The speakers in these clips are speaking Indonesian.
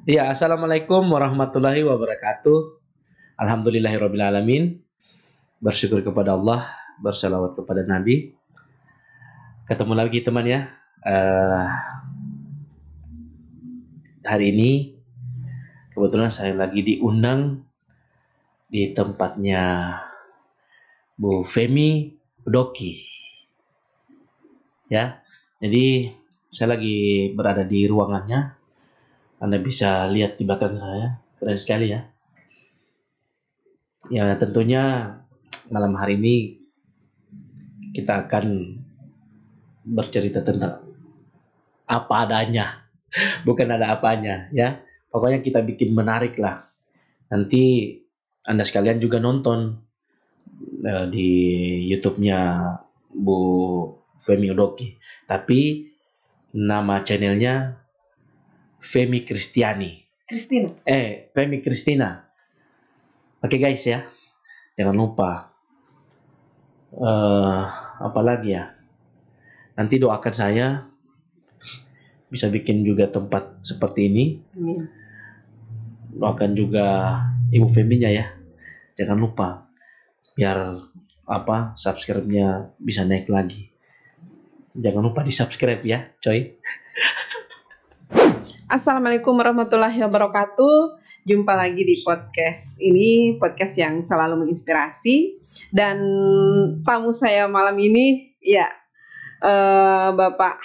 Ya, assalamualaikum warahmatullahi wabarakatuh. Alhamdulillahirabbil alamin. Bersyukur kepada Allah, bersalawat kepada Nabi. Ketemu lagi teman ya. Eh, Hari ini kebetulan saya lagi diundang di tempatnya Bu Femi Udoki. Ya. Jadi saya lagi berada di ruangannya. Anda bisa lihat di belakang saya, keren sekali ya. Ya, tentunya malam hari ini kita akan bercerita tentang apa adanya, bukan ada apanya ya. Pokoknya kita bikin menarik lah. Nanti Anda sekalian juga nonton di YouTube-nya Bu Femi Udoki. Tapi nama channelnya Femi Kristiani. Christine. Femi Kristina. Oke guys ya, jangan lupa. Apa lagi ya? Nanti doakan saya bisa bikin juga tempat seperti ini. Amin. Doakan juga Ibu Feminya ya. Jangan lupa biar subscribe-nya bisa naik lagi. Jangan lupa di-subscribe ya, coy. Assalamualaikum warahmatullahi wabarakatuh. Jumpa lagi di podcast ini, podcast yang selalu menginspirasi. Dan tamu saya malam ini, ya, Bapak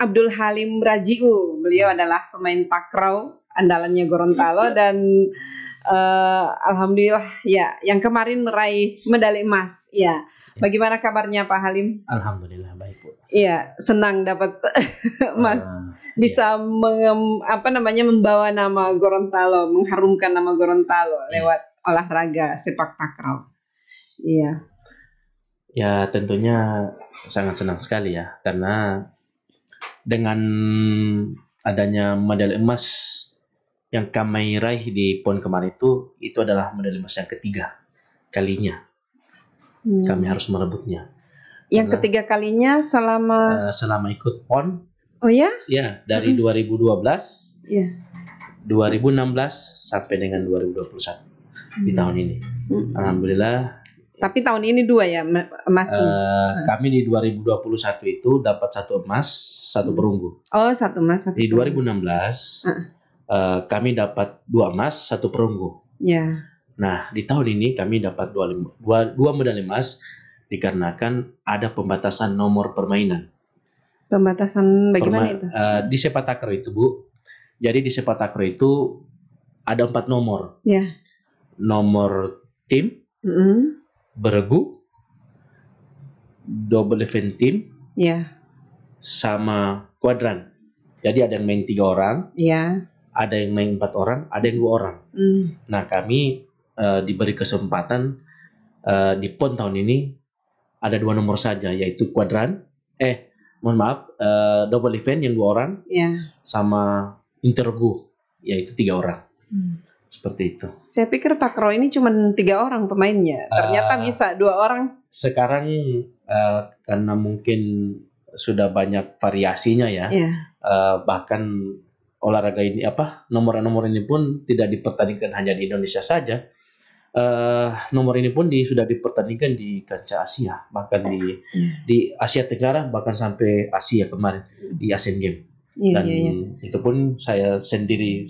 Abdul Halim Rajiu. Beliau adalah pemain takraw andalannya Gorontalo dan alhamdulillah ya, yang kemarin meraih medali emas. Ya, bagaimana kabarnya Pak Halim? Alhamdulillah baik Bu. Iya, senang dapat emas. Bisa membawa nama Gorontalo, mengharumkan nama Gorontalo lewat olahraga sepak takraw. Iya. Ya tentunya sangat senang sekali ya, karena dengan adanya medali emas yang kami raih di PON kemarin itu adalah medali emas yang ketiga kalinya kami harus merebutnya. Yang ketiga kalinya selama ikut PON. Oh ya? Ya, dari 2012, ya. 2016 sampai dengan 2021 di tahun ini. Alhamdulillah. Tapi tahun ini 2 ya emasnya. Kami di 2021 itu dapat 1 emas, 1 perunggu. Oh, 1 emas, 1 Di 2016 kami dapat 2 emas, 1 perunggu. Ya. Nah, di tahun ini kami dapat 2 medali emas dikarenakan ada pembatasan nomor permainan. Pembatasan bagaimana itu? Di sepak takraw itu Bu. Jadi di sepak takraw itu ada 4 nomor. Ya. Nomor tim, beregu, double event team, ya, sama kuadran. Jadi ada yang main 3 orang, ya, ada yang main 4 orang, ada yang 2 orang. Nah kami diberi kesempatan di PON tahun ini ada 2 nomor saja, yaitu kuadran, double event yang 2 orang, ya, sama intergu yaitu 3 orang. Seperti itu. Saya pikir takraw ini cuma 3 orang pemainnya, ternyata bisa 2 orang. Sekarang karena mungkin sudah banyak variasinya ya. Bahkan olahraga ini nomor-nomor ini pun tidak dipertandingkan hanya di Indonesia saja. Nomor ini pun sudah dipertandingkan di kancah Asia, bahkan di Asia Tenggara, bahkan sampai Asia kemarin di Asian Games. Dan itu pun saya sendiri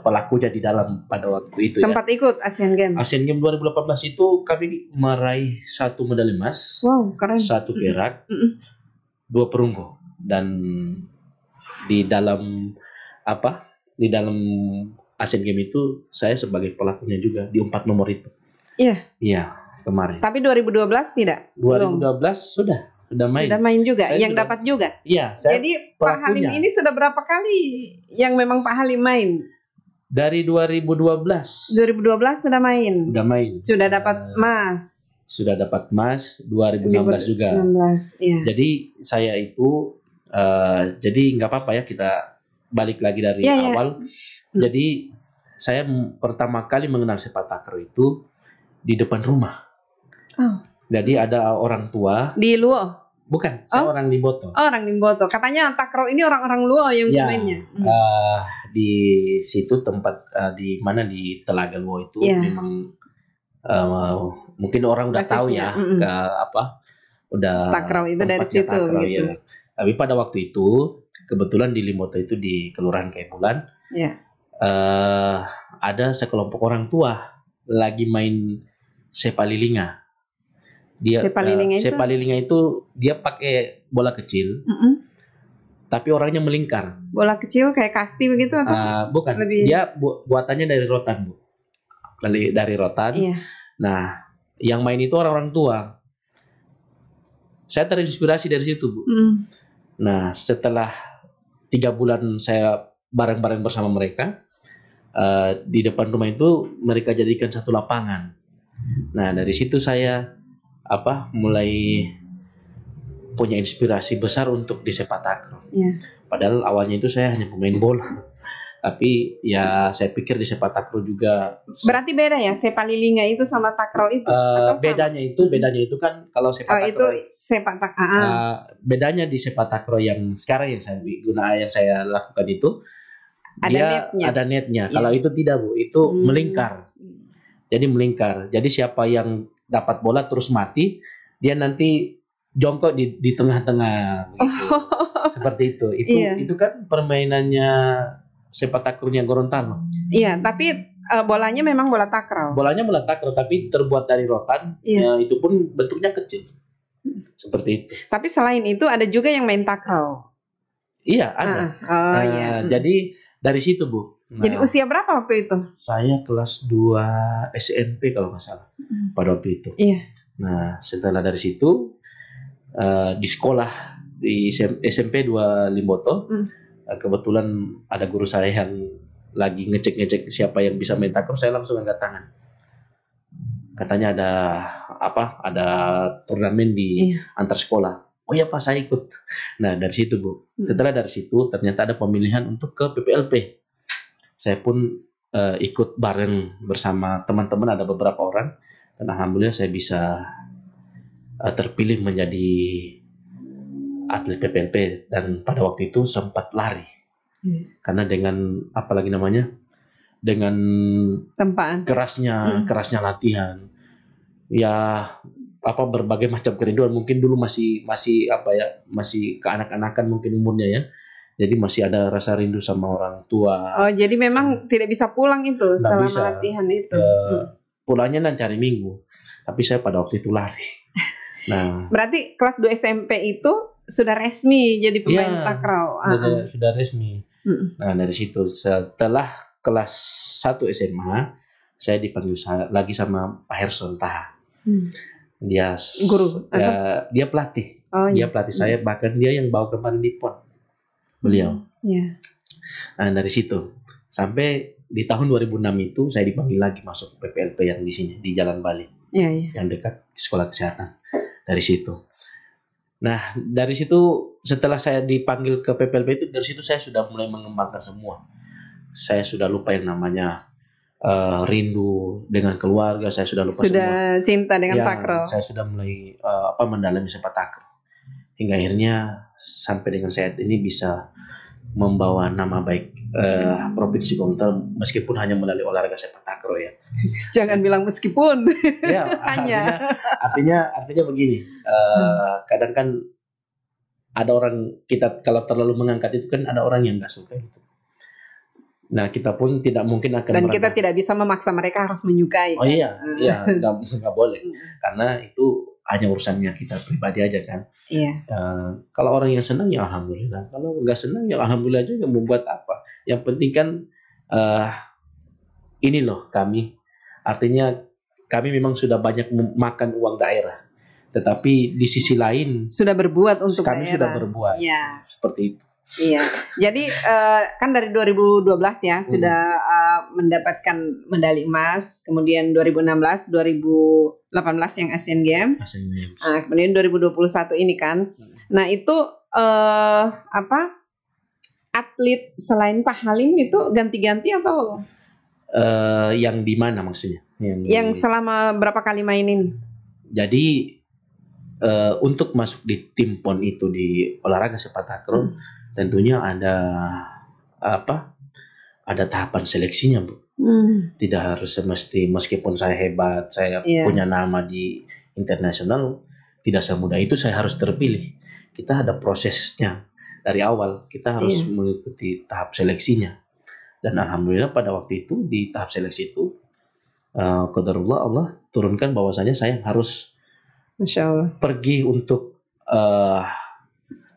pelakunya di dalam pada waktu itu. Sempat ikut Asian Games. Asian Games 2018 itu kami meraih 1 medali emas, wow, keren. 1 perak, 2 perunggu. Dan di dalam Asian Games itu saya sebagai pelakunya juga di 4 nomor itu. Iya. Iya, kemarin. Tapi 2012 tidak? 2012 sudah main. Sudah main juga, saya yang dapat juga. Iya, jadi Pak Halim ini sudah berapa kali yang memang Pak Halim main? Dari 2012. 2012 sudah main. Sudah dapat emas. Sudah dapat emas 2016 juga. 2016, iya. Jadi saya itu jadi nggak apa-apa ya, kita balik lagi dari awal. Jadi saya pertama kali mengenal sepak takraw itu di depan rumah. Oh. Jadi ada orang tua di Luo. Bukan, saya orang Limboto. Oh, orang Limboto. Katanya takraw ini orang-orang luar yang mainnya. Di situ tempat di mana di Telaga Luo itu memang mungkin orang udah tahu ya ke apa udah takraw itu dari situ takraw, gitu. Ya. Tapi pada waktu itu kebetulan di Limboto itu di Kelurahan Kaibulan. Ada sekelompok orang tua lagi main sepalilinga. Sepalilinga itu dia pakai bola kecil, tapi orangnya melingkar. Bola kecil kayak kasti begitu atau? Bukan. Dia buatannya dari rotan, Bu. Dari rotan. Iya. Nah, yang main itu orang-orang tua. Saya terinspirasi dari situ, Bu. Nah, setelah 3 bulan saya bareng-bareng bersama mereka, di depan rumah itu mereka jadikan satu lapangan. Nah, dari situ saya mulai punya inspirasi besar untuk di sepak takraw. Padahal awalnya itu saya hanya pemain bola. Tapi ya saya pikir di sepak takraw juga. Berarti beda ya sepalilinga itu sama takraw itu? Bedanya itu kan kalau sepak takraw itu sepak takraw. Bedanya di sepak takraw yang sekarang yang saya lakukan itu ada netnya. Kalau itu tidak, Bu, itu melingkar. Jadi melingkar. Jadi siapa yang dapat bola terus mati, dia nanti jongkok di tengah-tengah gitu. Seperti itu. Itu kan permainannya sepak takrawnya Gorontalo. Iya, tapi bolanya memang bola takraw. Bolanya bola takraw tapi terbuat dari rotan. Itu pun bentuknya kecil. Seperti itu. Tapi selain itu ada juga yang main takraw. Iya, ada. Jadi dari situ, Bu. Jadi usia berapa waktu itu? Saya kelas 2 SMP kalau nggak salah pada waktu itu. Iya. Nah, setelah dari situ di sekolah di SMP 2 Limboto, kebetulan ada guru saya yang lagi ngecek siapa yang bisa main takraw, saya langsung angkat tangan. Katanya ada turnamen di antar sekolah. Oh iya Pak, saya ikut. Nah, dari situ, Bu. Setelah dari situ ternyata ada pemilihan untuk ke PPLP. Saya pun ikut bareng bersama teman-teman, ada beberapa orang, dan alhamdulillah saya bisa terpilih menjadi atlet PPLP, dan pada waktu itu sempat lari. Karena dengan dengan tempaan kerasnya latihan. Ya berbagai macam kerinduan, mungkin dulu masih keanak-anakan mungkin umurnya ya. Jadi masih ada rasa rindu sama orang tua. Oh, jadi memang tidak bisa pulang itu selama latihan itu. Pulangnya nanti hari Minggu. Tapi saya pada waktu itu lari. Nah, berarti kelas 2 SMP itu sudah resmi jadi pemain takraw. Sudah resmi. Nah, dari situ setelah kelas 1 SMA, saya dipanggil lagi sama Pak Herson Taha. Dia guru. Dia pelatih. Dia pelatih saya, bahkan dia yang bawa kemarin di PON. Beliau. Nah, dari situ sampai di tahun 2006 itu saya dipanggil lagi masuk PPLP yang di sini di Jalan Bali, yang dekat sekolah kesehatan. Dari situ. Nah, dari situ setelah saya dipanggil ke PPLP itu, dari situ saya sudah mulai mengembangkan semua. Saya sudah lupa yang namanya rindu dengan keluarga. Saya sudah lupa semua. Cinta dengan takraw. Saya sudah mulai mendalami sepak takraw. Hingga akhirnya sampai dengan saat ini bisa membawa nama baik Provinsi Gorontalo meskipun hanya melalui olahraga sepak takraw ya. Jangan bilang meskipun. Ya, artinya begini. Kadang kan ada orang, kita kalau terlalu mengangkat itu kan ada orang yang nggak suka itu. Nah, kita pun tidak mungkin akan dan kita tidak bisa memaksa mereka harus menyukai. Oh iya, nggak boleh. Karena itu hanya urusannya kita pribadi aja kan. Iya. Kalau orang yang senang ya alhamdulillah. Kalau nggak senang ya alhamdulillah juga, membuat apa. Yang penting kan ini loh kami. Artinya kami memang sudah banyak makan uang daerah. Tetapi di sisi lain sudah berbuat untuk kami daerah. Sudah berbuat. Ya. Seperti itu. Iya, jadi kan dari 2012 ya sudah mendapatkan medali emas, kemudian 2016, 2018 yang Asian Games. Kemudian 2021 ini kan. Nah itu atlet selain Pak Halim itu ganti-ganti atau? Yang di mana maksudnya? Yang selama berapa kali main ini? Jadi untuk masuk di tim PON itu di olahraga sepak takraw tentunya ada ada tahapan seleksinya, Bu. Tidak harus meskipun saya hebat, saya punya nama di internasional, tidak semudah itu saya harus terpilih. Kita ada prosesnya dari awal, kita harus mengikuti tahap seleksinya. Dan alhamdulillah pada waktu itu di tahap seleksi itu qadarullah Allah turunkan bahwasanya saya harus Masya Allah. pergi untuk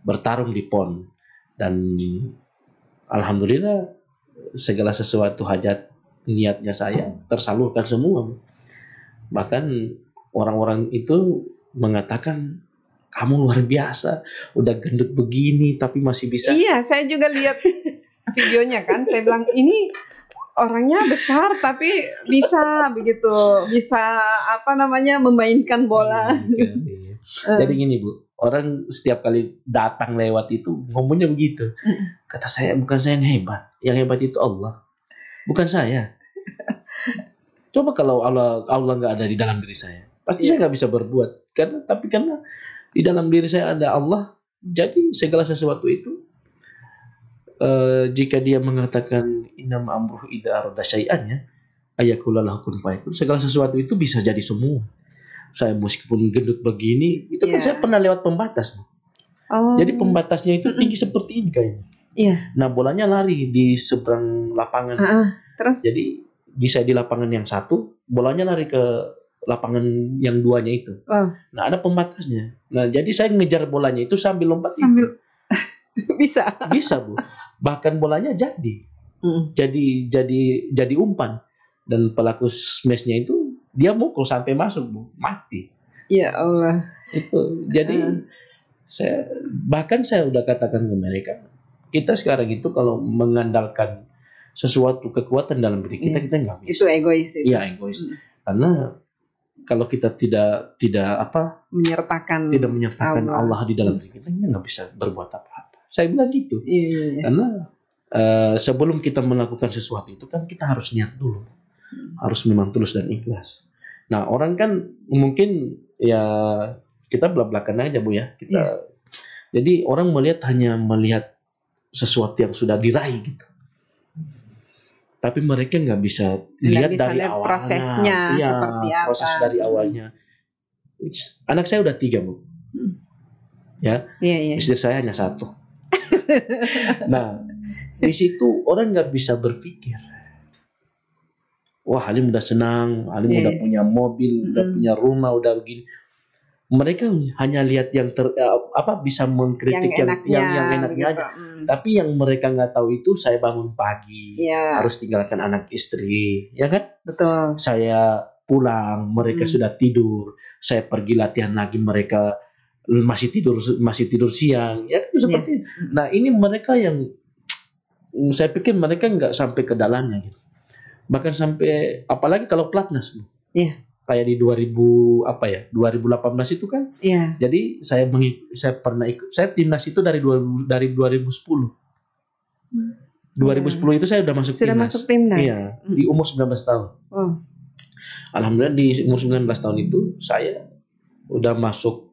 bertarung di PON, dan alhamdulillah segala sesuatu hajat niatnya saya tersalurkan semua. Bahkan orang-orang itu mengatakan kamu luar biasa, udah gendut begini tapi masih bisa. Iya, saya juga lihat videonya kan. Saya bilang ini orangnya besar tapi bisa begitu, bisa memainkan bola. Jadi gini, Bu, orang setiap kali datang lewat itu ngomongnya begitu. Kata saya, bukan saya yang hebat, yang hebat itu Allah, bukan saya. Coba kalau Allah nggak ada di dalam diri saya, pasti saya nggak bisa berbuat. Karena di dalam diri saya ada Allah, jadi segala sesuatu itu jika dia mengatakan innama amruhu idza arada syai'an, ya ayaqula lahu kun fayakun, segala sesuatu itu bisa jadi semua. Saya meskipun gendut begini, itu kan saya pernah lewat pembatas, Bu. Jadi pembatasnya itu tinggi seperti ini kayaknya. Nah, bolanya lari di seberang lapangan. Terus? Jadi saya di lapangan yang satu, bolanya lari ke lapangan yang duanya itu. Nah, ada pembatasnya. Nah, jadi saya ngejar bolanya itu sambil lompat. Bisa, Bu. Bahkan bolanya jadi umpan, dan pelaku smashnya itu dia mukul sampai masuk, Bu, mati. Ya Allah. Itu jadi saya udah katakan ke mereka, kita sekarang itu kalau mengandalkan sesuatu kekuatan dalam diri kita, kita nggak bisa. Itu egois. Iya, egois. Karena kalau kita tidak menyertakan Allah di dalam diri kita nggak bisa berbuat apa-apa. Saya bilang gitu. Karena sebelum kita melakukan sesuatu itu kan kita harus niat dulu, harus memang tulus dan ikhlas. Nah, orang kan mungkin ya kita belak-belakan aja, Bu, ya. Jadi orang hanya melihat sesuatu yang sudah diraih gitu. Tapi mereka nggak bisa lihat dari awalnya, prosesnya seperti apa. Proses dari awalnya. Anak saya udah 3, Bu. Ya. Istri saya hanya 1. Nah, di situ orang nggak bisa berpikir, wah, Halim udah senang, Halim udah punya mobil, udah punya rumah, udah begini. Mereka hanya lihat yang bisa mengkritik yang enaknya gitu. aja. Tapi yang mereka nggak tahu itu saya bangun pagi, harus tinggalkan anak istri, ya kan? Betul. Saya pulang, mereka sudah tidur. Saya pergi latihan lagi, mereka masih tidur siang, ya kan, seperti itu. Nah, ini mereka yang saya pikir mereka nggak sampai ke dalamnya gitu. Bahkan sampai apalagi kalau pelatnas, Bu. Kayak di 2018 itu kan. Jadi saya pernah ikut, saya timnas itu dari 2010. 2010 itu saya udah masuk timnas. Masuk timnas. Iya, di umur 19 tahun. Alhamdulillah di umur 19 tahun itu saya udah masuk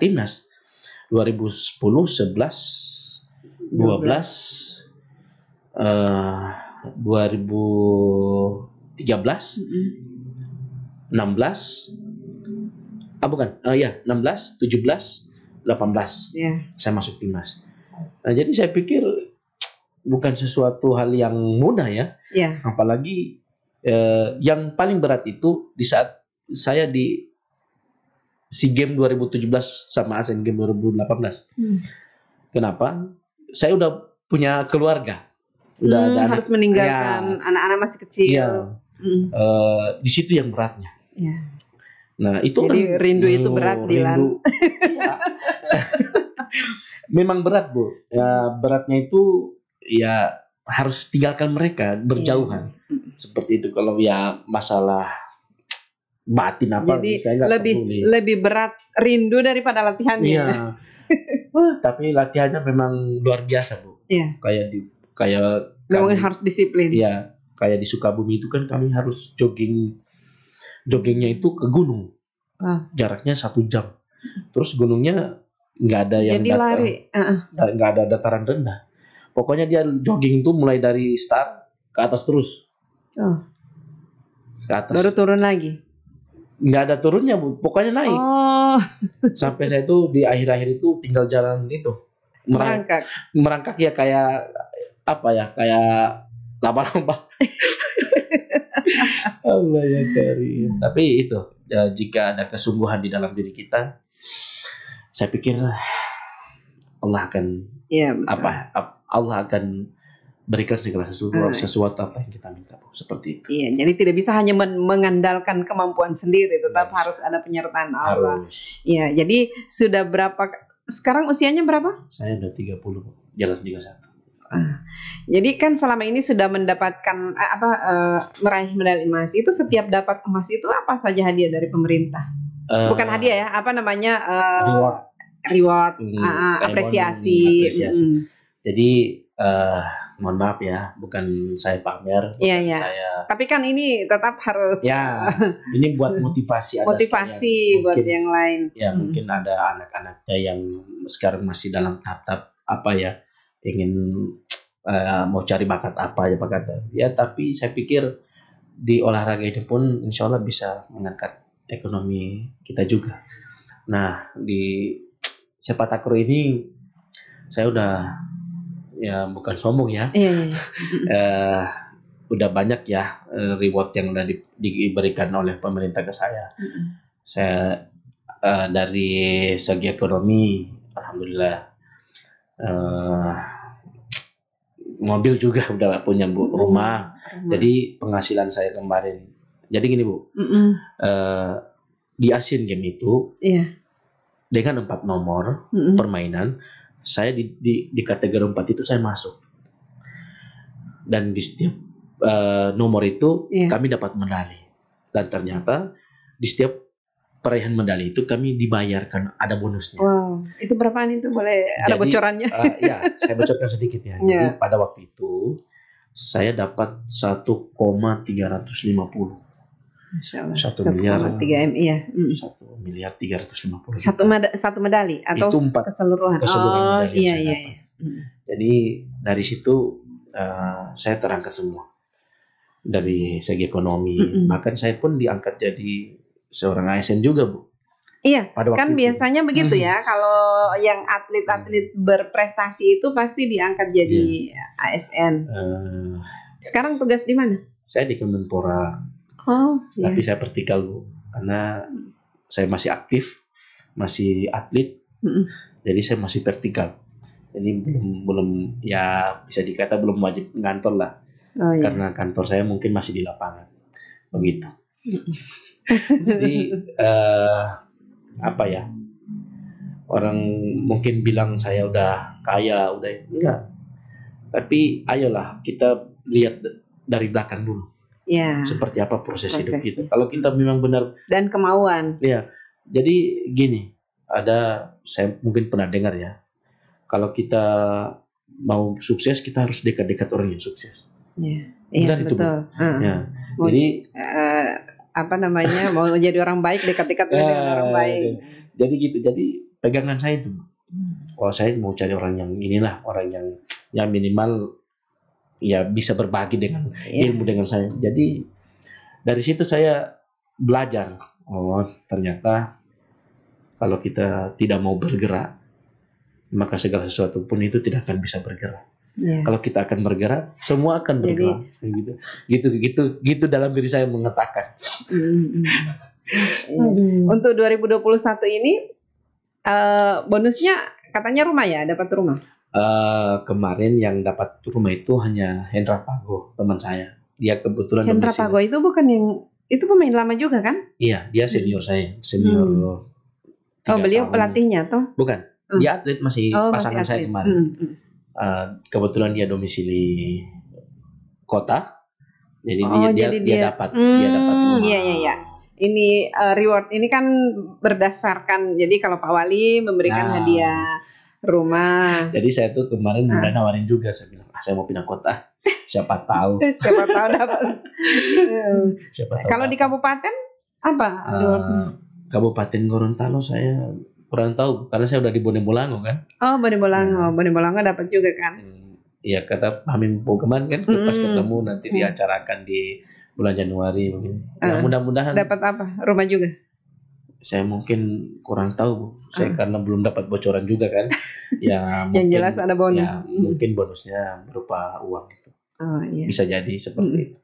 timnas. 2010, 11, 12, 2013, 16, 16, 17, 18, saya masuk timnas. Nah, jadi saya pikir bukan sesuatu hal yang mudah, ya. Apalagi yang paling berat itu di saat saya di SEA Games 2017 sama Asian Games 2018. Kenapa? Saya udah punya keluarga. Udah ada harus meninggalkan anak-anak masih kecil. Di situ yang beratnya. Nah, itu jadi kan rindu itu berat, Dilan. Memang berat, Bu. Ya, beratnya itu ya harus tinggalkan mereka berjauhan. Seperti itu. Kalau ya masalah batin apa, jadi saya nggak peduli. Lebih berat rindu daripada latihannya. Tapi latihannya memang luar biasa, Bu. Kayak memang harus disiplin. Kayak di Sukabumi itu kan kami harus joggingnya itu ke gunung. jaraknya 1 jam. Terus gunungnya nggak ada yang jadi lari, nggak ada dataran rendah. Pokoknya dia jogging tuh mulai dari start ke atas terus. Ke atas. Baru turun lagi. Nggak ada turunnya, Bu. Pokoknya naik. Sampai saya tuh di akhir-akhir itu tinggal jalan itu. Merangkak ya kayak apa ya? Kayak laba-laba. Allah ya karim. Tapi itu jika ada kesungguhan di dalam diri kita, saya pikir Allah akan Allah akan berikan segala sesuatu apa yang kita minta, seperti itu. Iya, jadi tidak bisa hanya mengandalkan kemampuan sendiri, tetap harus ada penyertaan Allah. Iya, jadi sudah berapa sekarang usianya berapa? Saya udah 30, jalan 31. Jadi kan selama ini sudah mendapatkan meraih medali emas. Itu setiap dapat emas itu apa saja hadiah dari pemerintah? Bukan hadiah ya, apa namanya? Reward, apresiasi. Jadi mohon maaf ya, bukan saya pamer. Iya. Saya. Tapi kan ini tetap harus. Ya, ini buat motivasi. Motivasi buat mungkin, yang lain. Ya, mungkin ada anak-anaknya yang sekarang masih dalam tahap ingin mau cari bakat ya. Tapi saya pikir di olahraga ini pun insya Allah bisa mengangkat ekonomi kita juga. Nah, di sepak takraw ini saya udah, ya bukan sombong ya, udah banyak ya reward yang udah diberikan oleh pemerintah ke saya. Saya dari segi ekonomi, alhamdulillah, mobil juga udah punya, Bu, rumah. Jadi penghasilan saya kemarin, jadi gini, Bu, di Asian Games itu dengan 4 nomor permainan, saya di kategori 4 itu saya masuk, dan di setiap nomor itu kami dapat medali, dan ternyata di setiap peraihan medali itu kami dibayarkan, ada bonusnya. Wow, itu berapaan itu, boleh ada bocorannya? Ya, saya bocorkan sedikit ya. Jadi pada waktu itu saya dapat 1,350. Masya Allah. 1 miliar 3 M, iya. 1 miliar 350. Satu medali atau itu 4 keseluruhan? medali iya. Jadi dari situ saya terangkat semua dari segi ekonomi. Bahkan saya pun diangkat jadi seorang ASN juga, Bu. Iya, kan biasanya begitu ya. Kalau yang atlet-atlet berprestasi itu pasti diangkat jadi ASN. Sekarang tugas di mana? Saya di Kemenpora. Tapi saya vertikal, Bu, karena saya masih aktif, masih atlet, jadi saya masih vertikal. Jadi belum ya bisa dikata belum wajib ngantor lah, karena kantor saya mungkin masih di lapangan, begitu. Jadi orang mungkin bilang saya udah kaya, udah enggak. Tapi ayolah kita lihat dari belakang dulu. Ya. Seperti apa proses hidup kita. Kalau kita memang benar dan kemauan. Ya. Jadi gini, saya mungkin pernah dengar ya. Kalau kita mau sukses, kita harus dekat-dekat orang yang sukses. Iya, betul. Ya. Mau, jadi mau jadi orang baik, dekat-dekat dengan orang baik. Jadi gitu. Jadi pegangan saya itu. Kalau saya mau cari orang yang inilah, orang yang minimal ya bisa berbagi dengan ilmu dengan saya. Jadi dari situ saya belajar, ternyata kalau kita tidak mau bergerak, maka segala sesuatu pun itu tidak akan bisa bergerak. Kalau kita akan bergerak, semua akan bergerak. Gitu dalam diri saya mengatakan. Untuk 2021 ini bonusnya katanya rumah ya, dapat rumah. Kemarin yang dapat rumah itu hanya Hendra Pago, teman saya. Dia kebetulan Hendra Pago itu bukan yang itu pemain lama juga kan? Iya, dia senior saya, senior. Beliau pelatihnya toh? Bukan, dia atlet masih pasangan saya kemarin. Kebetulan dia domisili kota, jadi dia dapat rumah. Iya. Ini reward ini kan berdasarkan, jadi kalau Pak Wali memberikan hadiah rumah. Jadi saya tuh kemarin udah nawarin juga, saya bilang saya mau pindah kota, siapa tahu. Siapa tahu dapat. Kalau di kabupaten apa? Kabupaten Gorontalo saya kurang tahu karena saya udah di Bonemolango kan. Oh, Bonemolango. Bonemolango dapat juga kan? Iya, kata Amin Pogeman kan pas ketemu nanti diacarakan di bulan Januari begini. Ya mudah-mudahan. Dapat apa? Rumah juga? Saya mungkin kurang tahu, Bu. Saya karena belum dapat bocoran juga kan. Ya mungkin, yang jelas ada bonus. Ya, mungkin bonusnya berupa uang gitu. Oh, iya. Bisa jadi seperti itu.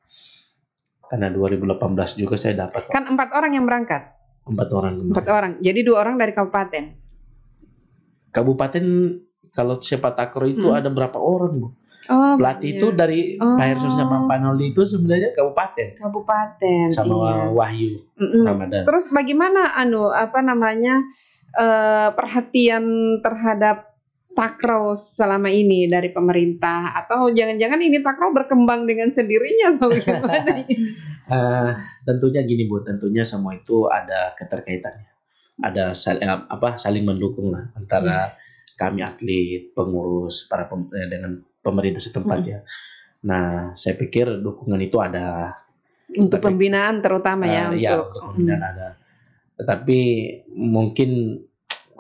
Karena 2018 juga saya dapat. Kan 4 orang yang berangkat? 4 orang. 4 orang. Jadi 2 orang dari kabupaten. Kabupaten kalau sepak takraw itu ada berapa orang, Bu? Oh, pelatih itu dari Pak Hersos sama Pak Noldi itu sebenarnya kabupaten. Kabupaten. Sama Wahyu Ramadan. Terus bagaimana perhatian terhadap takraw selama ini dari pemerintah, atau jangan-jangan ini takraw berkembang dengan sendirinya atau gimana? Tentunya gini, Bu, tentunya semua itu ada keterkaitannya. Ada saling mendukung lah antara kami atlet, pengurus, dengan pemerintah setempat ya. Nah, saya pikir dukungan itu ada untuk pembinaan terutama untuk pembinaan ada. Tetapi mungkin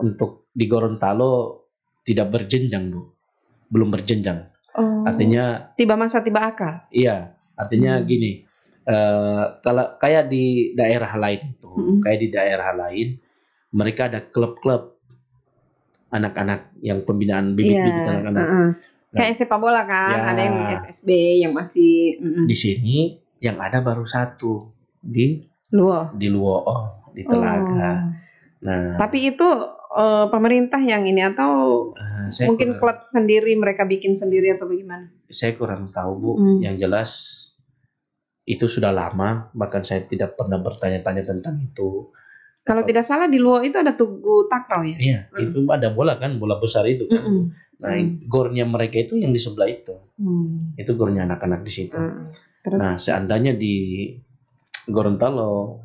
untuk di Gorontalo tidak berjenjang, Bu. Belum berjenjang. Artinya tiba masa tiba akal. Iya, artinya gini. Kalau kayak di daerah lain itu, mereka ada klub-klub anak-anak yang pembinaan bibit-bibit anak-anak. Kayak sepak bola kan, ada yang SSB yang masih di sini yang ada baru satu di Luo, di Telaga. Nah, tapi itu pemerintah yang ini atau mungkin klub sendiri mereka bikin sendiri atau bagaimana? Saya kurang tahu, Bu. Yang jelas itu sudah lama, bahkan saya tidak pernah bertanya-tanya tentang itu. Kalau tidak salah di Luo itu ada tugu takraw ya? Iya, itu ada bola kan, bola besar itu kan. Nah, gornya mereka itu yang di sebelah itu. Itu gornya anak-anak di situ. Terus? Nah, seandainya di Gorontalo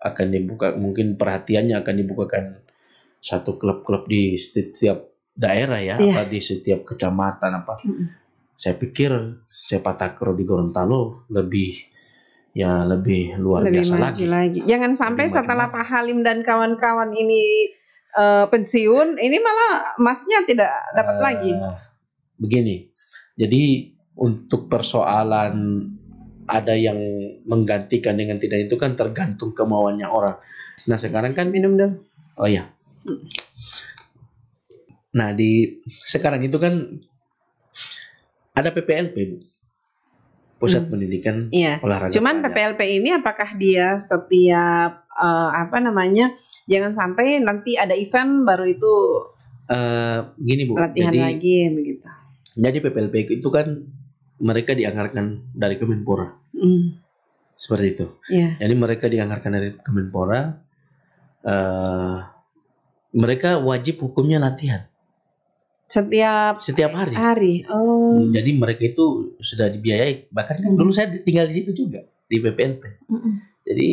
akan dibuka, mungkin perhatiannya akan dibukakan satu klub-klub di setiap daerah ya, apa di setiap kecamatan apa. Saya pikir sepak takraw di Gorontalo lebih luar biasa lagi. Jangan sampai setelah Pak Halim dan kawan-kawan ini pensiun, ini malah emasnya tidak dapat lagi. Begini, jadi untuk persoalan ada yang menggantikan dengan tidak itu kan tergantung kemauannya orang. Nah sekarang kan minum dong. Oh ya. Nah sekarang itu kan ada PPLP, Pusat Pendidikan Olahraga. Cuman PPLP ini apakah dia setiap jangan sampai nanti ada event baru itu gini, Bu. Latihan lagi begitu. Jadi PPLP itu kan mereka dianggarkan dari Kemenpora. Seperti itu. Jadi mereka dianggarkan dari Kemenpora. Mereka wajib hukumnya latihan. Setiap hari. Oh. Jadi mereka itu sudah dibiayai. Bahkan kan dulu saya tinggal di situ juga di PPLP. Jadi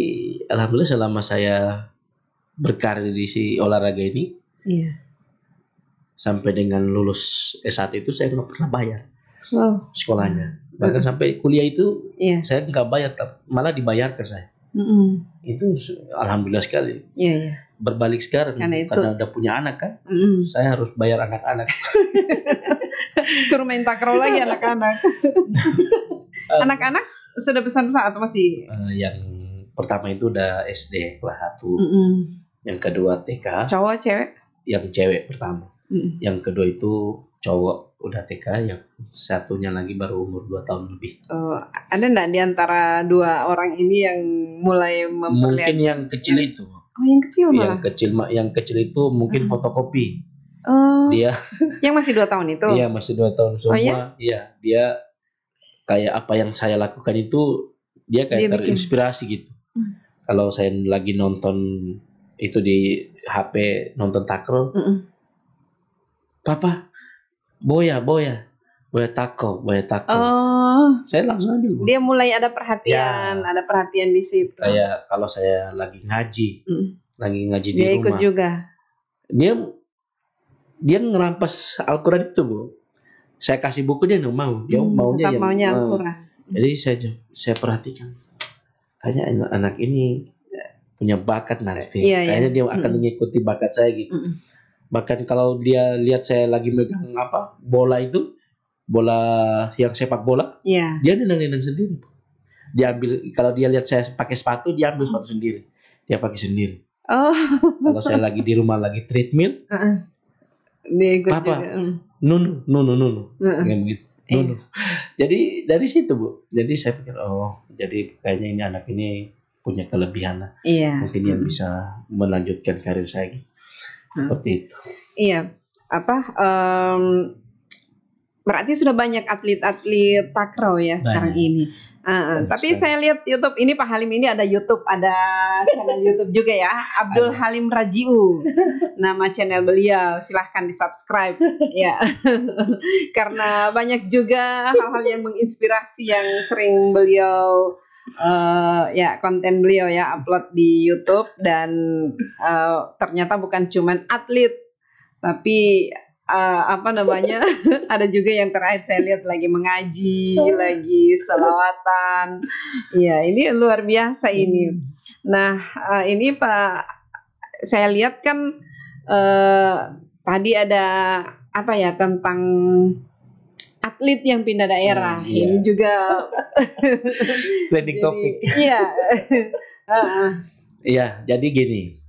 alhamdulillah selama saya berkarir di olahraga ini, sampai dengan lulus S1 itu saya nggak pernah bayar sekolahnya. Bahkan sampai kuliah itu saya nggak bayar, malah dibayarkan saya. Itu alhamdulillah sekali. Berbalik sekarang karena udah punya anak kan, saya harus bayar anak-anak. Suruh main takraw lagi anak-anak. Anak-anak sudah besar-besar atau masih? Yang pertama itu udah SD kelas 1. Yang kedua TK. Cowok cewek? Yang cewek pertama. Yang kedua itu cowok udah TK, yang satunya lagi baru umur 2 tahun lebih. Ada enggak di antara 2 orang ini yang mulai memperlihatkan? Mungkin yang kecil itu. Yang kecil malah. Yang kecil itu mungkin fotokopi. Dia yang masih 2 tahun itu. Iya, masih 2 tahun semua. Iya, dia kayak apa yang saya lakukan itu dia kayak terinspirasi gitu. Kalau saya lagi nonton itu di HP, nonton takraw. Papa, boya takraw. Saya langsung ambil. Dia mulai ada perhatian, ada perhatian di situ. Kayak kalau saya lagi ngaji di dia rumah. Dia ikut juga. Dia ngerampas Al-Quran itu, Bu. Saya kasih buku dia nggak mau. Dia maunya Al-Quran. Jadi saya perhatikan. Kayaknya anak ini punya bakat nanti. Iya, Kayaknya iya. dia akan mengikuti bakat saya gitu. Bahkan kalau dia lihat saya lagi megang bola itu, bola yang sepak bola, Iya. dia nendang sendiri. Dia ambil, kalau dia lihat saya pakai sepatu, dia ambil sepatu sendiri. Dia pakai sendiri. Oh. Kalau saya lagi di rumah lagi treadmill, dia ikut Papa, juga. nunu, kayak begitu. Nunu. Jadi dari situ Bu. Jadi saya pikir jadi kayaknya ini anak ini punya kelebihan lah. Iya. Mungkin yang bisa melanjutkan karir saya. Seperti itu. Iya. Berarti sudah banyak atlet-atlet takraw ya sekarang ini. Tapi saya lihat YouTube ini Pak Halim ini ada YouTube, ada channel YouTube juga ya, Abdul Halim Rajiu. Nama channel beliau, silahkan di subscribe ya. Karena banyak juga hal-hal yang menginspirasi yang sering beliau konten beliau ya upload di YouTube, dan ternyata bukan cuman atlet tapi ada juga yang terakhir saya lihat lagi mengaji, lagi selawatan. Ya, ini luar biasa ini. Nah, ini Pak, saya lihat kan tadi ada tentang atlet yang pindah daerah. Ini juga trending topik. Iya. Iya, jadi gini,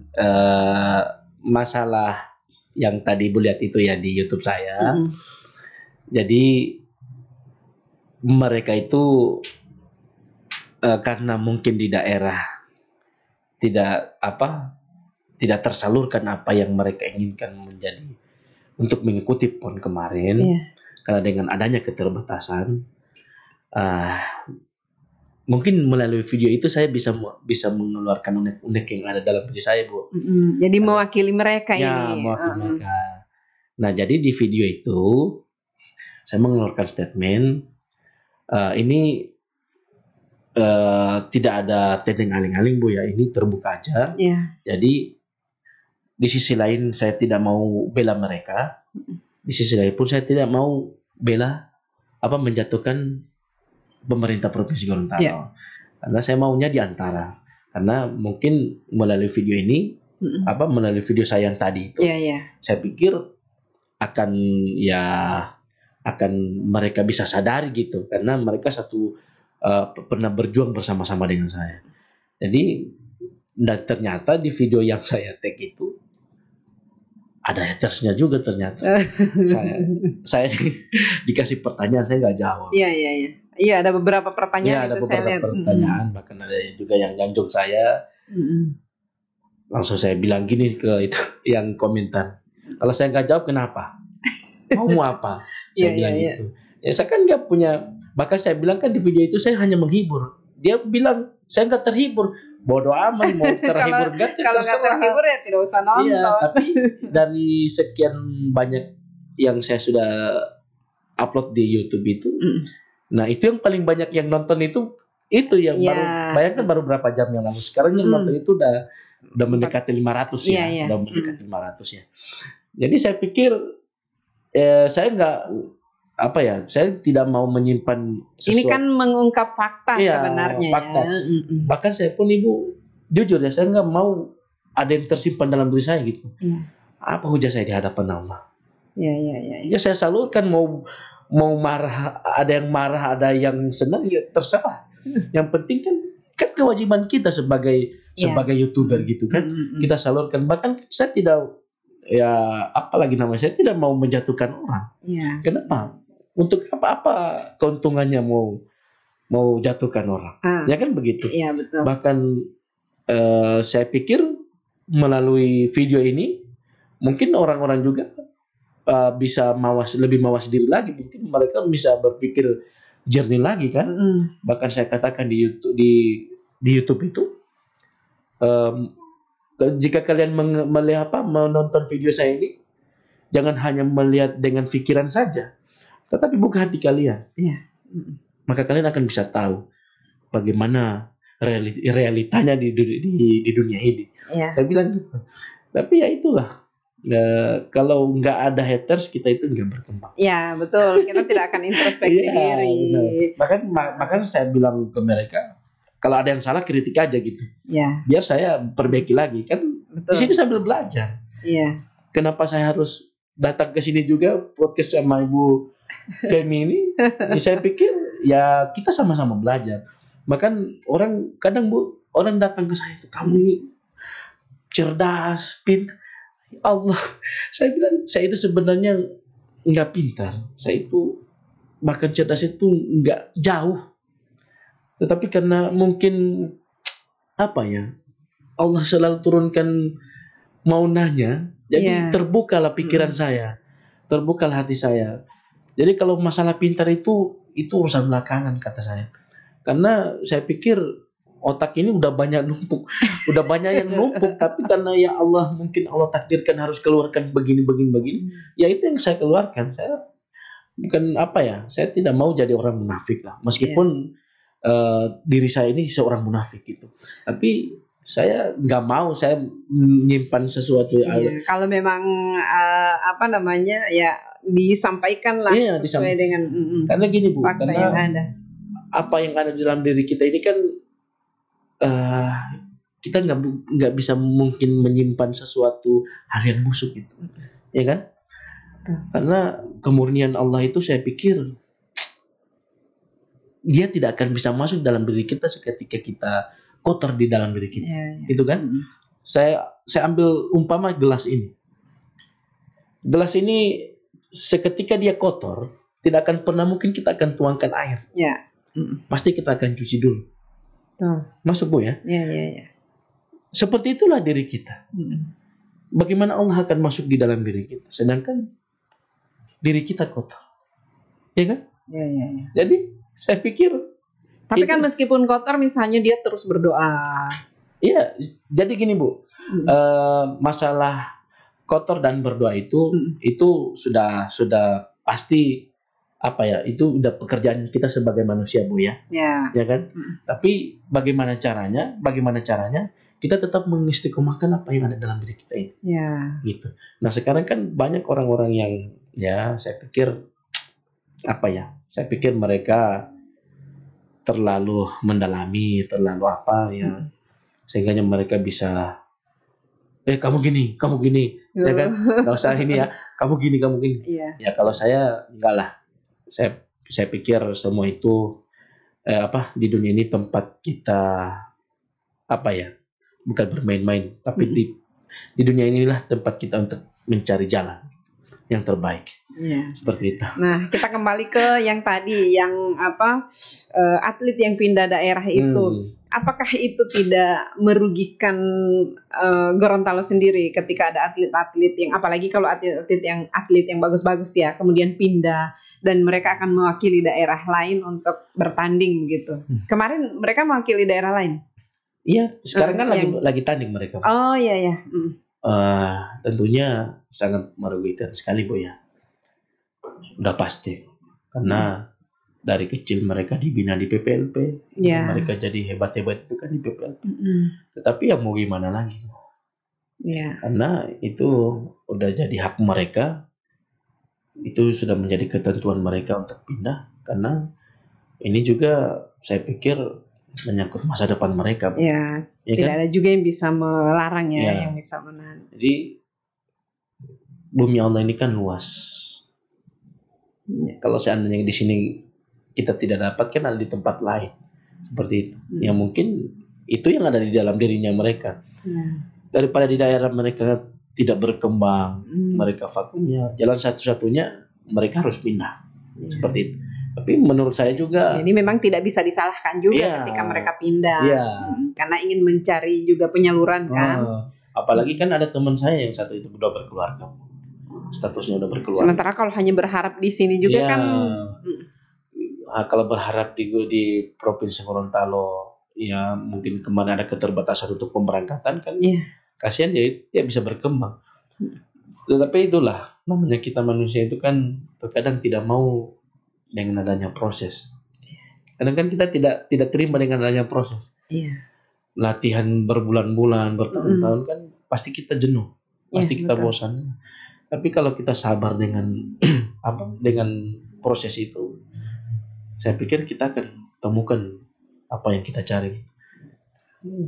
masalah yang tadi Ibu lihat itu ya di YouTube saya. Jadi mereka itu karena mungkin di daerah tidak tersalurkan apa yang mereka inginkan menjadi untuk mengikuti PON kemarin. Karena dengan adanya keterbatasan, mungkin melalui video itu saya bisa mengeluarkan unek-unek yang ada dalam diri saya, Bu. Jadi mewakili mereka ini. Ya, mewakili mereka. Nah, jadi di video itu saya mengeluarkan statement ini tidak ada tedeng aling-aling, Bu ya. Ini terbuka aja. Jadi di sisi lain saya tidak mau bela mereka. Di sisi lain pun saya tidak mau bela menjatuhkan pemerintah Provinsi Gorontalo. Karena saya maunya di antara. Karena mungkin melalui video ini, melalui video saya yang tadi itu, saya pikir akan mereka bisa sadari gitu, karena mereka pernah berjuang bersama-sama dengan saya. Jadi, dan ternyata di video yang saya tag itu ada hatersnya juga ternyata. saya dikasih pertanyaan, saya nggak jawab. Iya, ada beberapa pertanyaan itu saya lihat. Pertanyaan, bahkan ada juga yang ganjung saya. Langsung saya bilang gini ke itu yang komentar, kalau saya nggak jawab kenapa? Mau apa? Saya bilang gitu. Ya saya kan nggak punya. Bahkan saya bilang kan di video itu saya hanya menghibur. Dia bilang saya nggak terhibur. Bodoh amat mau terhibur nggak? Kalau nggak terhibur ya tidak usah nonton. Iya, tapi dari sekian banyak yang saya sudah upload di YouTube itu. Nah, itu yang paling banyak yang nonton itu yang baru, bayangkan baru berapa jam yang lalu. Sekarang yang nonton itu udah mendekati 500 ya. Udah mendekati 500 ya. Jadi saya pikir saya nggak saya tidak mau menyimpan sesuatu. Ini kan mengungkap fakta sebenarnya. Fakta. Bahkan saya pun Ibu jujur ya, saya nggak mau ada yang tersimpan dalam diri saya gitu. Apa hujah saya di hadapan Allah? Ya saya salurkan, mau marah, ada yang marah, ada yang senang, ya terserah. Yang penting kan kewajiban kita sebagai YouTuber gitu kan, kita salurkan. Bahkan saya tidak saya tidak mau menjatuhkan orang. Kenapa? Untuk apa keuntungannya mau jatuhkan orang? Ya kan begitu. Betul. Bahkan saya pikir melalui video ini mungkin orang-orang juga bisa lebih mawas diri lagi, mungkin mereka bisa berpikir jernih lagi kan. Bahkan saya katakan di YouTube itu, jika kalian menonton video saya ini, jangan hanya melihat dengan pikiran saja, tetapi buka hati kalian. Maka kalian akan bisa tahu bagaimana realitanya di dunia ini. Saya bilang gitu. Tapi ya itulah. Kalau nggak ada haters, kita itu nggak berkembang. Ya betul, kita tidak akan introspeksi diri. Bahkan saya bilang ke mereka, Kalau ada yang salah kritik aja gitu. Ya. Biar saya perbaiki lagi kan. Betul. Di sini sambil belajar. Iya. Kenapa saya harus datang ke sini juga podcast sama Ibu Femi ini? Saya pikir ya kita sama-sama belajar. Bahkan orang kadang orang datang ke saya, kamu ini cerdas, pintar. Allah, saya bilang saya itu sebenarnya nggak pintar. Saya itu bahkan cerdas itu nggak jauh. Tetapi karena mungkin apa ya, Allah selalu turunkan maunahnya, jadi terbukalah pikiran saya, terbukalah hati saya. Jadi kalau masalah pintar itu urusan belakangan kata saya. Karena saya pikir otak ini udah banyak numpuk, udah banyak yang numpuk, tapi karena ya Allah mungkin Allah takdirkan harus keluarkan begini, ya itu yang saya keluarkan. Saya bukan saya tidak mau jadi orang munafik lah, meskipun diri saya ini seorang munafik gitu, tapi saya nggak mau saya menyimpan sesuatu. Kalau memang ya disampaikan lah sesuai dengan karena gini Bu, fakta karena yang ada. Apa yang ada di dalam diri kita ini kan kita nggak bisa mungkin menyimpan sesuatu hal yang busuk itu, ya kan? Karena kemurnian Allah itu saya pikir dia tidak akan bisa masuk dalam diri kita seketika kita kotor di dalam diri kita, gitu kan? Saya ambil umpama gelas ini. Gelas ini seketika dia kotor, tidak akan pernah mungkin kita akan tuangkan air. Pasti kita akan cuci dulu. Masuk Bu ya? Iya. Seperti itulah diri kita. Bagaimana Allah akan masuk di dalam diri kita, sedangkan diri kita kotor, ya kan? Iya. Jadi saya pikir. Tapi kan meskipun kotor, misalnya dia terus berdoa. Iya, jadi gini Bu, masalah kotor dan berdoa itu sudah pasti itu udah pekerjaan kita sebagai manusia Bu ya. Ya kan? Tapi bagaimana caranya kita tetap mengistiqomahkan apa yang ada dalam diri kita ini. Gitu. Nah, sekarang kan banyak orang-orang yang saya pikir saya pikir mereka terlalu mendalami, terlalu sehingga mereka bisa kamu gini, ya kan? Nggak usah ini ya, kamu gini. Ya kalau saya enggak lah. Saya pikir semua itu di dunia ini tempat kita bukan bermain-main, tapi di dunia inilah tempat kita untuk mencari jalan yang terbaik. Seperti itu. Nah, kita kembali ke yang tadi, yang atlet yang pindah daerah itu. Apakah itu tidak merugikan Gorontalo sendiri ketika ada atlet-atlet yang, apalagi kalau atlet yang bagus-bagus ya, kemudian pindah dan mereka akan mewakili daerah lain untuk bertanding gitu. Kemarin mereka mewakili daerah lain. Iya, sekarang kan lagi tanding mereka. Oh iya. Tentunya sangat merugikan sekali Bu ya. Udah pasti. Karena dari kecil mereka dibina di PPLP. Mereka jadi hebat-hebat itu kan di PPLP. Tetapi ya mau gimana lagi. Karena itu udah jadi hak mereka. Itu sudah menjadi ketentuan mereka untuk pindah. Karena ini juga saya pikir menyangkut masa depan mereka. Ya tidak kan? Ada juga yang bisa melarang yang bisa menahan. Jadi bumi Allah ini kan luas. Kalau seandainya di sini kita tidak dapat, kan ada di tempat lain seperti itu. Yang mungkin itu yang ada di dalam dirinya mereka. Daripada di daerah mereka tidak berkembang, mereka vakumnya, jalan satu-satunya mereka harus pindah. Seperti itu. Tapi menurut saya juga ini memang tidak bisa disalahkan juga ketika mereka pindah. Karena ingin mencari juga penyaluran kan. Apalagi kan ada teman saya yang satu itu udah berkeluarga. Statusnya udah berkeluarga. Sementara kalau hanya berharap di sini juga kan kalau berharap di Provinsi Gorontalo ya mungkin kemana ada keterbatasan untuk pemberangkatan kan. Kasihan dia bisa berkembang. Tetapi itulah namanya kita manusia itu kan terkadang tidak mau dengan adanya proses. Kadang kan kita tidak terima dengan adanya proses. Latihan berbulan-bulan, bertahun-tahun kan pasti kita jenuh, pasti kita bosan. Tapi kalau kita sabar dengan dengan proses itu, saya pikir kita akan temukan apa yang kita cari.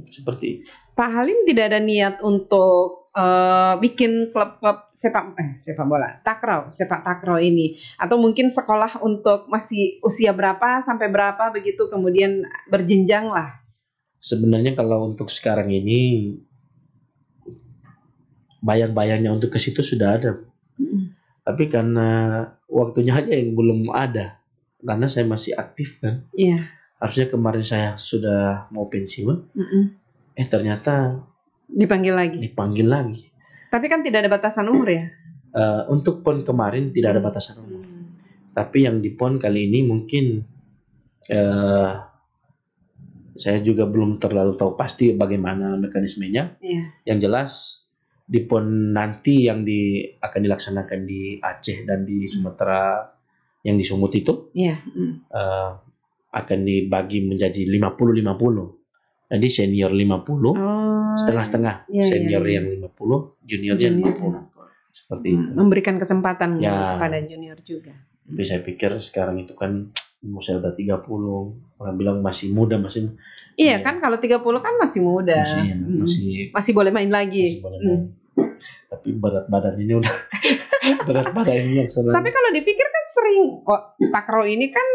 Seperti Pak Halim tidak ada niat untuk bikin klub-klub sepak bola, sepak takraw ini, atau mungkin sekolah untuk masih usia berapa sampai berapa begitu, kemudian berjenjang lah. sebenarnya kalau untuk sekarang ini bayang-bayangnya untuk ke situ sudah ada. Tapi karena waktunya aja yang belum ada, karena saya masih aktif kan. Iya. Harusnya kemarin saya sudah mau pensiun, ternyata dipanggil lagi. Tapi kan tidak ada batasan umur ya? Untuk PON kemarin tidak ada batasan umur. Tapi yang di PON kali ini mungkin saya juga belum terlalu tahu pasti bagaimana mekanismenya. Yang jelas di PON nanti yang akan dilaksanakan di Aceh dan di Sumatera yang di Sumut itu akan dibagi menjadi 50-50. Jadi senior 50, setengah-setengah. Senior yang 50, juniornya 50. Seperti itu. Memberikan kesempatan kepada junior juga. Tapi saya pikir sekarang itu kan saya udah 30, orang bilang masih muda, Iya kan, kalau 30 kan masih muda. Masih boleh main lagi. Tapi berat badan ini udah berat badan ini yang senang. Tapi kalau dipikir kan sering takraw ini kan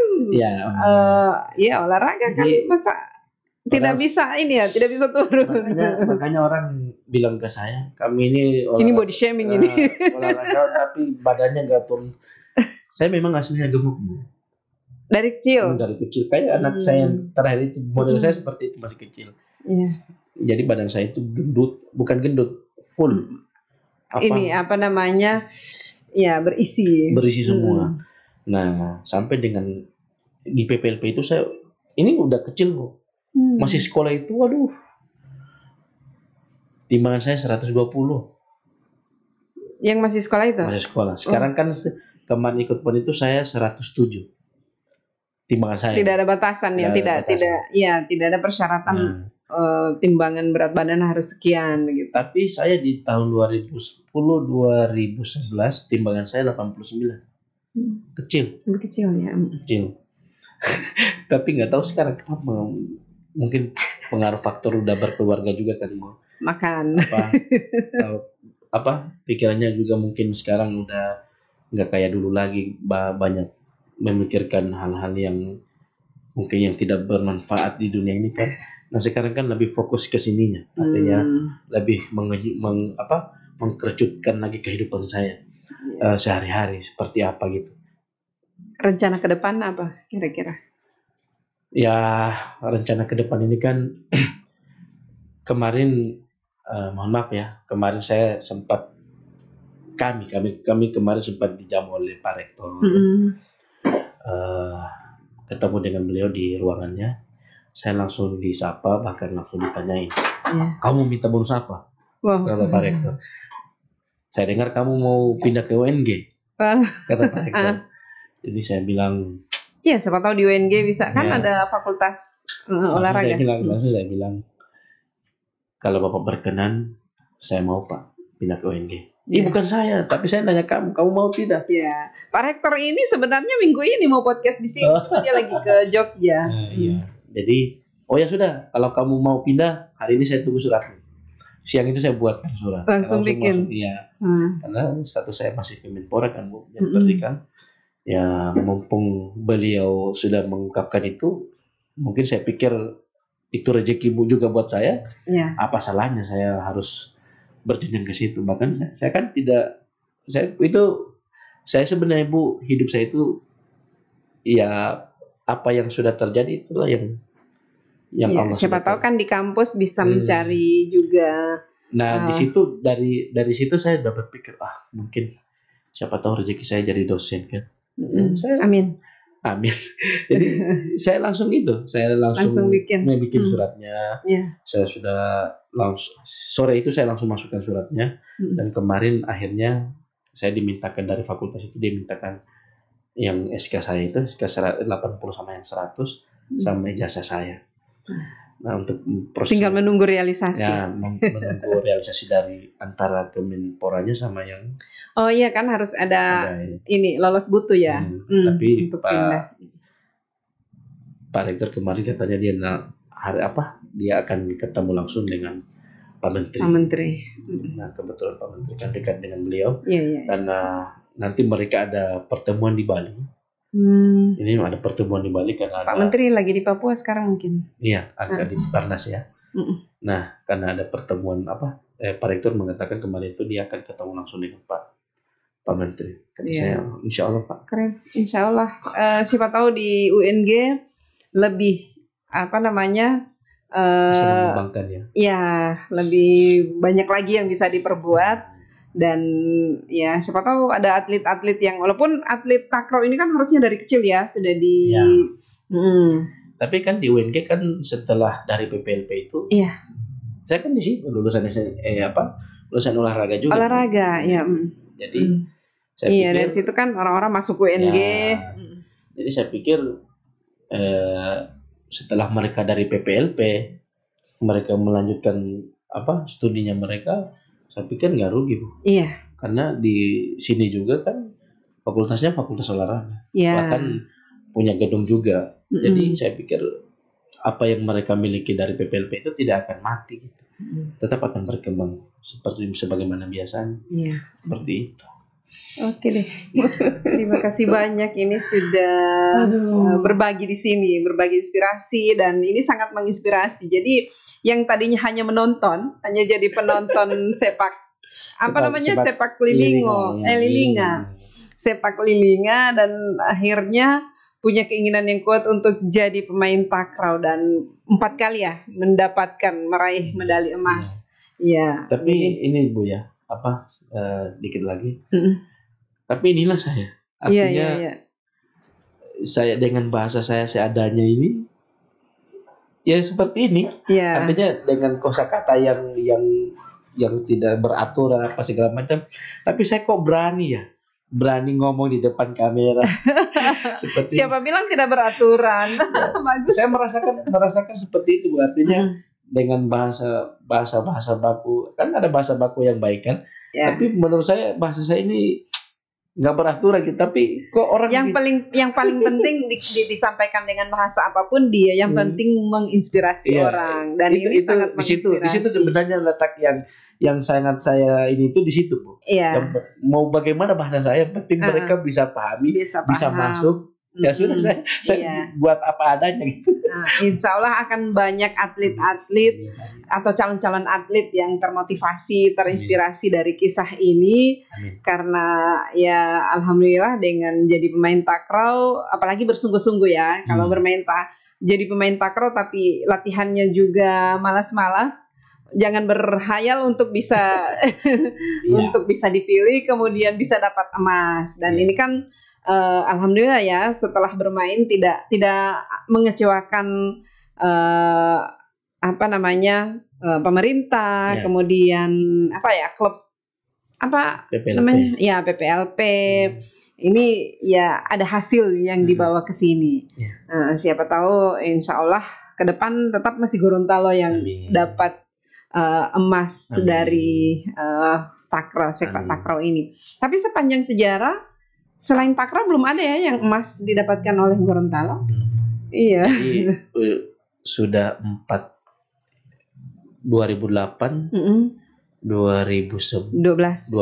olahraga kan, masa tidak bisa turun. Makanya orang bilang ke saya, kami ini body shaming ini. Olahraga tapi badannya nggak turun. Saya memang aslinya gemuk. Dari kecil. Kayak anak saya yang terakhir itu, model saya seperti itu, masih kecil. Jadi badan saya itu bukan gendut, full. Berisi semua. Nah, sampai dengan di PPLP itu saya ini udah kecil kok. Masih sekolah itu, waduh. Timbangan saya 120. Yang masih sekolah itu? Masih sekolah. Sekarang kan kemarin ikut PON itu saya 107. Timbangan saya. Tidak ada batasan ya, tidak ada persyaratan timbangan berat badan harus sekian begitu. Tapi saya di tahun 2010-2011 timbangan saya 89. Kecil. Lebih kecil ya. Kecil. Tapi nggak tahu sekarang kenapa. Mungkin pengaruh faktor udah berkeluarga juga kan, makan. Pikirannya juga mungkin sekarang udah nggak kayak dulu lagi, banyak memikirkan hal-hal yang mungkin yang tidak bermanfaat di dunia ini kan. Nah sekarang kan lebih fokus ke sininya, artinya lebih mengkerucutkan lagi kehidupan saya sehari-hari seperti apa gitu. Rencana ke depan apa kira-kira? Ya rencana ke depan ini kan kemarin mohon maaf ya, kemarin saya sempat kami kemarin sempat dijamu oleh Pak Rektor. Ketemu dengan beliau di ruangannya, saya langsung disapa, bahkan langsung ditanyain, kamu minta bonus apa? Kata Pak Rektor. Saya dengar kamu mau pindah ke UNG, kata Pak Rektor. Jadi saya bilang, siapa tahu di UNG bisa kan ada fakultas olahraga. Saya bilang, kalau Bapak berkenan, saya mau Pak pindah ke UNG. Ini bukan saya, tapi saya nanya kamu mau tidak? Ya, Pak Rektor ini sebenarnya minggu ini mau podcast di sini, dia lagi ke Jogja. Jadi, ya sudah, kalau kamu mau pindah, hari ini saya tunggu suratnya. Siang itu saya buatkan surat. Langsung bikin. Karena status saya masih Kemenpora kan, Bu, yang pendidikan. Ya, mumpung beliau sudah mengungkapkan itu, mungkin saya pikir itu rezeki Bu juga buat saya. Apa salahnya saya harus berjenjang ke situ? Bahkan saya kan tidak, saya sebenarnya Bu, hidup saya itu ya apa yang sudah terjadi itulah yang Allah siapa tahu kan di kampus bisa mencari juga. Nah di situ dari situ saya dapat pikir mungkin siapa tahu rezeki saya jadi dosen kan. Amin. Jadi saya langsung bikin suratnya. Saya sudah sore itu saya langsung masukkan suratnya. Dan kemarin akhirnya saya dimintakan dari fakultas itu, dia mintakan yang SK saya itu SK 80 sama yang 100 sama ijazah saya. Nah untuk proses tinggal menunggu realisasi. Menunggu realisasi dari antara Kemenporanya sama yang kan harus ada ini lolos butu ya. Tapi Pak Rektor kemarin katanya dia hari apa dia akan ketemu langsung dengan Pak Menteri. Pak Menteri. Nah kebetulan Pak Menteri kan dekat dengan beliau. Iya. Karena nanti mereka ada pertemuan di Bali. Ini ada pertemuan di Bali karena Pak Menteri lagi di Papua sekarang mungkin. Iya, agak di Parnas ya. Nah, karena ada pertemuan Pak Rektor mengatakan kemarin itu dia akan ketemu langsung dengan Pak Menteri. Kata saya, insya Allah Pak. Keren, insya Allah. Siapa tahu di UNG lebih bisa mengembangkan ya. Ya, lebih banyak lagi yang bisa diperbuat. Dan ya siapa tahu ada atlet-atlet yang walaupun atlet takraw ini kan harusnya dari kecil ya sudah di. Ya. Tapi kan di UNG kan setelah dari PPLP itu. Iya. Saya kan di situ lulusan lulusan olahraga juga. Olahraga, ya. Jadi saya pikir, dari situ kan orang-orang masuk UNG. Ya, jadi saya pikir setelah mereka dari PPLP mereka melanjutkan studinya mereka, saya pikir nggak rugi Bu. Iya. Karena di sini juga kan fakultasnya fakultas olahraga. Iya. Bahkan punya gedung juga. Jadi saya pikir apa yang mereka miliki dari PPLP itu tidak akan mati gitu. Tetap akan berkembang seperti sebagaimana biasanya. Iya. Seperti itu. Oke deh. Terima kasih banyak ini sudah berbagi di sini, berbagi inspirasi dan ini sangat menginspirasi. Jadi yang tadinya hanya menonton, hanya jadi penonton sepak lilinga. Sepak lilinga dan akhirnya punya keinginan yang kuat untuk jadi pemain takraw dan 4 kali ya meraih medali emas. Ya. Tapi ini Bu ya, dikit lagi. Tapi inilah saya. Artinya saya dengan bahasa saya seadanya ini ya seperti ini. Yeah. Artinya dengan kosakata yang tidak beratur apa segala macam. Tapi saya kok berani ngomong di depan kamera. Seperti siapa bilang tidak beraturan? Bagus. Saya merasakan seperti itu. Artinya dengan bahasa baku kan ada bahasa baku yang baik kan. Yeah. Tapi menurut saya bahasa saya ini nggak beraturan gitu, tapi kok orang yang paling penting disampaikan dengan bahasa apapun dia yang penting menginspirasi orang dan ini sangat menginspirasi. Di situ sebenarnya letak yang sangat saya ini itu di situ Bu. Iya. Mau bagaimana bahasa saya penting mereka bisa pahami, bisa masuk. Ya sudah saya buat apa adanya gitu. Insya Allah akan banyak atlet-atlet atau calon-calon atlet yang termotivasi, terinspirasi dari kisah ini. Amin. Karena ya alhamdulillah dengan jadi pemain takraw, apalagi bersungguh-sungguh ya. Kalau jadi pemain takraw tapi latihannya juga malas-malas, jangan berhayal untuk bisa untuk bisa dipilih kemudian bisa dapat emas. Dan ini kan alhamdulillah ya setelah bermain tidak mengecewakan pemerintah, kemudian klub PPLP. Namanya ya PPLP. Ini ya ada hasil yang dibawa ke sini. Siapa tahu insya Allah ke depan tetap masih Gorontalo yang dapat emas dari sepak takraw ini. Tapi sepanjang sejarah selain takraw belum ada ya yang emas didapatkan oleh Gorontalo. Iya. Jadi sudah 2008, 2012, 2016,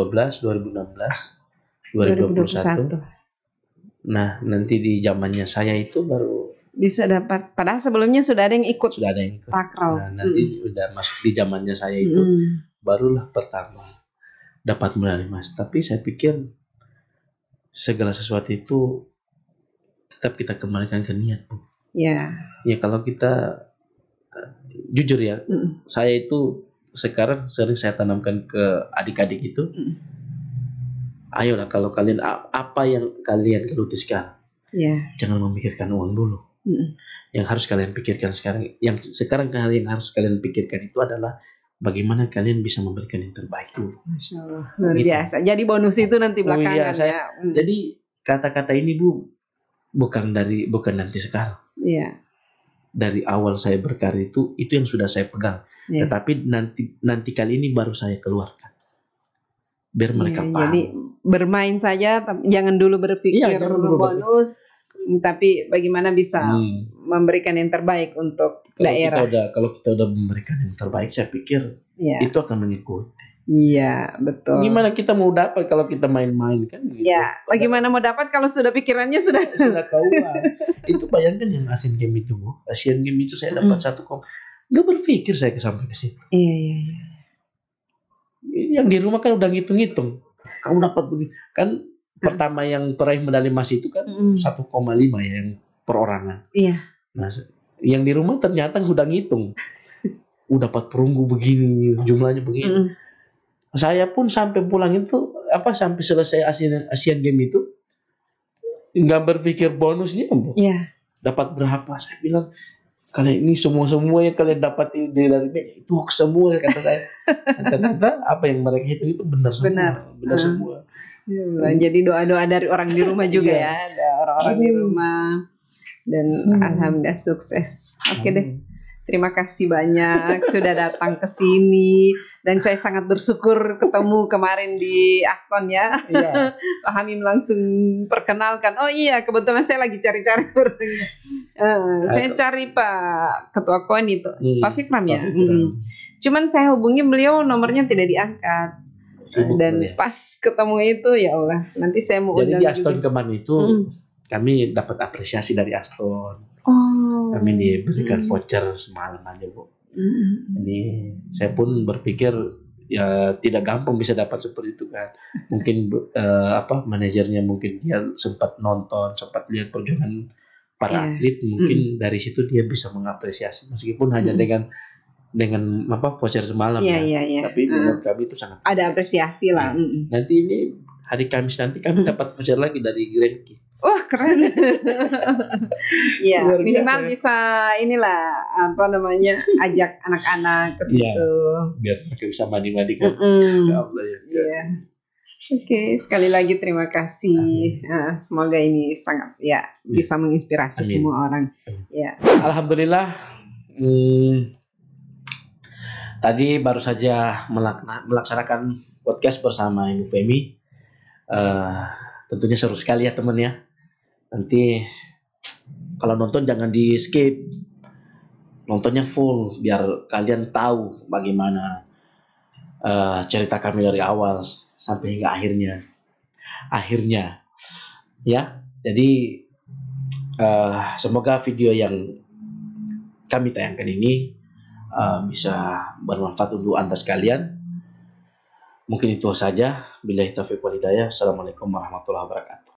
2021. Nah, nanti di zamannya saya itu baru bisa dapat. Padahal sebelumnya sudah ada yang ikut. Takraw. Nah, nanti udah masuk di zamannya saya itu barulah pertama dapat medali emas. Tapi saya pikir segala sesuatu itu tetap kita kembalikan ke niat, Bu. Ya. Ya kalau kita jujur ya, saya itu sekarang sering saya tanamkan ke adik-adik itu. Ayolah kalau kalian apa yang kalian geluti sekarang, jangan memikirkan uang dulu. Yang harus kalian pikirkan sekarang, kalian harus kalian pikirkan itu adalah bagaimana kalian bisa memberikan yang terbaik dulu. Masya Allah, luar biasa. Jadi bonus itu nanti belakangan ya. Jadi kata-kata ini Bu, bukan nanti sekarang. Iya. Dari awal saya berkarya itu yang sudah saya pegang. Tetapi nanti kali ini baru saya keluarkan. Biar mereka paham. Jadi bermain saja, jangan dulu berpikir bonus, tapi bagaimana bisa memberikan yang terbaik untuk daerah. Kalau kita udah memberikan yang terbaik, saya pikir itu akan mengikuti. Iya, betul. Gimana kita mau dapat kalau kita main-main kan gitu. Ya, bagaimana mau dapat kalau sudah pikirannya sudah keluar. Itu bayangkan yang Asian Games itu saya dapat 1, nggak berpikir saya sampai ke situ. Iya. Yang di rumah kan udah ngitung-ngitung. Kamu dapat begini. Kan pertama yang peraih medali emas itu kan 1,5 ya yang perorangan. Iya. Nah, yang di rumah ternyata udah ngitung. Udah dapat perunggu begini, jumlahnya begini. Saya pun sampai pulang itu sampai selesai Asian Games itu nggak berpikir bonusnya, Bu. Iya. Dapat berapa? Saya bilang kalian ini semua yang kalian dapat dari media itu hoax semua, kata saya. Ternyata apa yang mereka itu benar semua. Benar semua. Ya, jadi doa-doa dari orang di rumah juga ya, ada orang-orang di rumah dan alhamdulillah sukses. Oke deh. Terima kasih banyak sudah datang ke sini dan saya sangat bersyukur ketemu kemarin di Aston ya. Iya. Pak Hamim langsung perkenalkan. Oh iya, kebetulan saya lagi cari-cari orangnya. Saya cari Pak Ketua KON itu, Pak Fikram ya. Cuman saya hubungi beliau, nomornya tidak diangkat. Dan pas ketemu itu ya Allah, nanti saya mau undang. Jadi di Aston kemarin itu kami dapat apresiasi dari Aston. Kami diberikan voucher semalam aja, Bu. Jadi saya pun berpikir ya tidak gampang bisa dapat seperti itu kan. Mungkin manajernya mungkin dia sempat nonton, sempat lihat perjuangan para atlet, mungkin dari situ dia bisa mengapresiasi meskipun hanya dengan voucher semalam Tapi menurut kami itu sangat ada apresiasi lah. Nanti ini hari Kamis nanti kami dapat voucher lagi dari Grenki. Wah, keren. Ya, minimal bisa ajak anak-anak ke situ. Biar mereka bisa mandi-mandi kan. Ya Allah ya. Iya. Oke, sekali lagi terima kasih. Semoga ini sangat bisa menginspirasi semua orang. Ya. Alhamdulillah. Tadi baru saja melaksanakan podcast bersama Ibu Femi. Tentunya seru sekali ya teman ya. Nanti kalau nonton jangan di skip, nontonnya full biar kalian tahu bagaimana cerita kami dari awal sampai hingga akhirnya ya. Jadi semoga video yang kami tayangkan ini bisa bermanfaat untuk Anda sekalian. Mungkin itu saja. Billahi taufiq wal hidayah. Assalamualaikum warahmatullahi wabarakatuh.